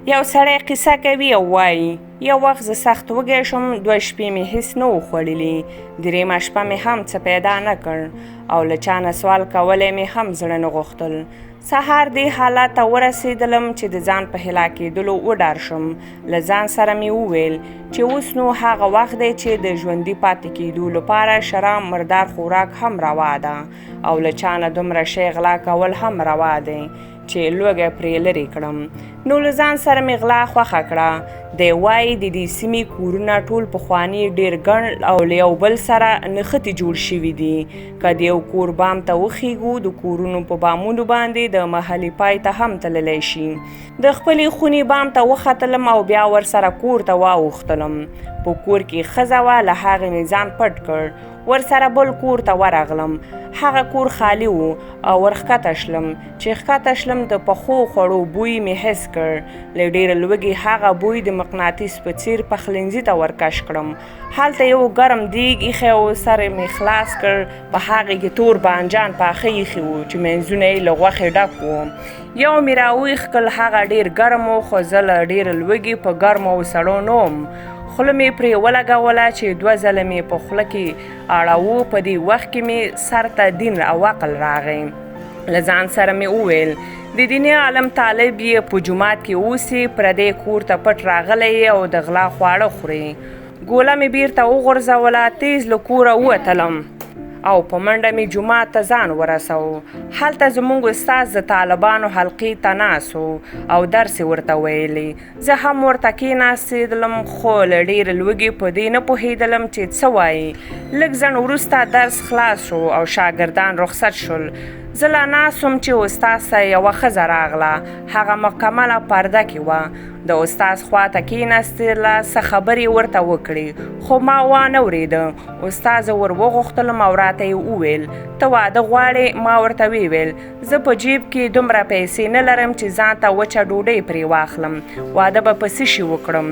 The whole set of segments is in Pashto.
یو سړی قصه کوي او وایي یو وخت زه سخت وږی شوم، 2 شپې مې هېڅ نه و خوړلي، 3مه شپه مې هم څه پیدا نه کړ او له چا نه سوال کولی مې هم زړه نه غوښتل. سهار دې حالت ته ورسېدلم چې د ځان په هیله کېدلو وډار شم. له ځان سره مې وویل چې اوس نو هغه وخت دی چې د ژوندي پاتې کېدو لپاره شراب مردار خوراک هم روا ده او له چا نه دومره شی غلا کول هم روا دی چې لوږه پرې لرې کړم. نو له ځان سره مې غلا خوښه کړه. دی وایي د دې سیمې کورونه ټول پخواني ډېر ګڼ او له یو بل سره نښتې جوړ شوي دي. که د یو کور بام ته وخیږو، د کورونو په بامونو باندې د محلې پای ته هم تللی شي. د خپلې خونې بام ته وختلم او بیا ورسره کور ته واوښتلم. په کور کې ښځه وه، له هغې مې ځان پټ کړ. ورسره بل کور ته ورغلم. هغه کور خالی و او ورښکته شلم. چې ښکته شلم د پخو خوړو بوی مې حس کړ. له ډېره لوږې هغه بوی د مقناطیس په څیر پخلنځي ته ورکش کړم. هلته یو ګرم دیګ ایښی و، سر مې خلاص کړ. په هغې کې تور بانجان پاخه ایښي وو چې منځونه یې له غوښې ډک وو. یو مې راویښ کړ، هغه ډېر ګرم و، خو زه له ډېرې لوږې په ګرمو او سړو نه وم. خوله مې پرې ولګوله چې 2 ځله مې په خوله کې اړاوه. په دې وخت کې مې سر ته دین او عقل راغی. له ځان سره مې وویل د دیني عالم طالب یې، په جومات کې اوسې، پردی کور ته پټ راغلی او د غلا خواړه خوري. ګوله مې بیرته وغورځوله، تیز له کوره ووتلم او په منډه مې جومات ته ځان ورسو. هلته زموږ استاد د طالبانو حلقې ته ناست و او درس یې ورته ویلی. زه هم ورته کېناستېدلم، خو له ډېرې لوږې په دې نه پوهېدلم چې څه وایي. لږ ځنډ وروسته درس خلاص شو او شاګردان رخصت شول. زه لا ناست وم چې استاد ته یوه ښځه راغله. هغه مکمله پرده کې وه. د استاد خوا ته کېناستله، څه خبرې ورته وکړې، خو ما وانه اورېده. استاد زه ور وغوښتلم او راته یې وویل ته واده غواړې؟ ما ورته وویل زه په جیب کې دومره پیسې نه لرم چې ځان ته وچه ډوډۍ پرې واخلم. واده به په څه شي وکړم؟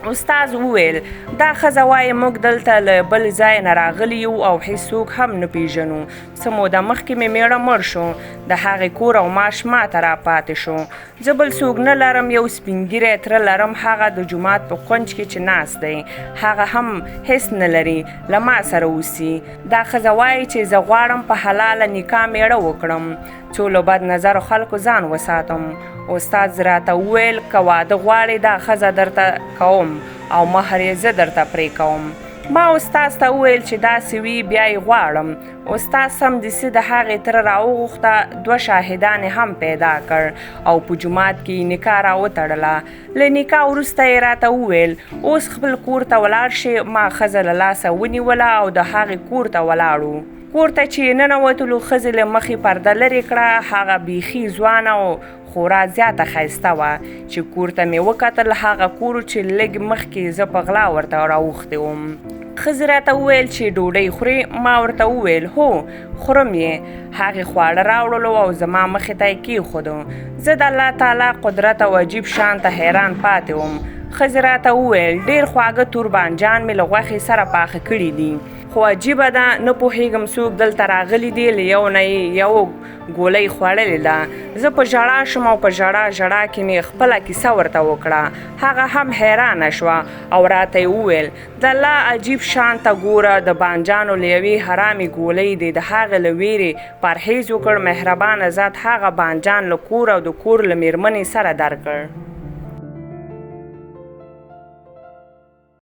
استاد وویل دا ښځه وایي موږ دلته له بل ځای نه راغلي یو او هېڅوک هم نه پېژنو. څه موده مخکې مې میړه مړ شو، د هغې کور او معاش ما ته راپاتې شو. زه بل څوک نه لرم، یو سپین ږیری تره لرم، هغه د جومات په کونج کې چې ناست دی. هغه هم هېڅ نه لري، له ما سره اوسي. دا ښځه وایي چې زه غواړم په حلاله نکاح میړه وکړم، څو له بد نظرو خلکو ځان وساتم. استاد راته وویل که واده غواړې دا ښځه درته کوم او مهر یې زه درته پرې کوم. ما استاد ته وویل چې داسې وي بیا یې غواړم. استاد سمدستي د هغې تره راوغوښته، 2 شاهدان هم پیدا کړ او په جومات کې نکاح راوتړله. له نکاح وروسته یې راته وویل اوس خپل کور ته ولاړ شي. ما ښځه له لاسه ونیوله او د هغې کور ته ولاړو. کور ته چې ننوتلو، ښځې له مخې پرده لرې کړه. هغه بیخي ځوانه او خورا زیاته ښایسته وه. چې کور ته مې وکتل، هغه کور چې لږ مخکې زه په غلا ورته راوښتې وم. ښځې راته وویل چې ډوډۍ خورې؟ ما ورته وویل هو خورم یې. هغې خواړه راوړلو او زما مخې ته یې کېښودو. زه د الله تعالی قدرت او عجیب شان ته حیران پاتې وم. ښځې راته وویل ډېر خواږه تور بانجان مې له غوښې سره پاخه کړي دي، خو عجیبه ده نه پوهېږم څوک دلته راغلی دی، له یو نه یې یو ګولۍ خوړلې ده. زه په ژړا شوم او په ژړا کې مې خپله کیسه ورته وکړه. هغه هم حیرانه شوه او راته یې وویل د الله عجیب شان ته ګوره، د بانجانو له یوې حرامې ګولۍ دې د هغې له ویرې پرهیز وکړ. مهربانه ذات هغه بانجان له کور او د کور له مېرمنې سره درکړ.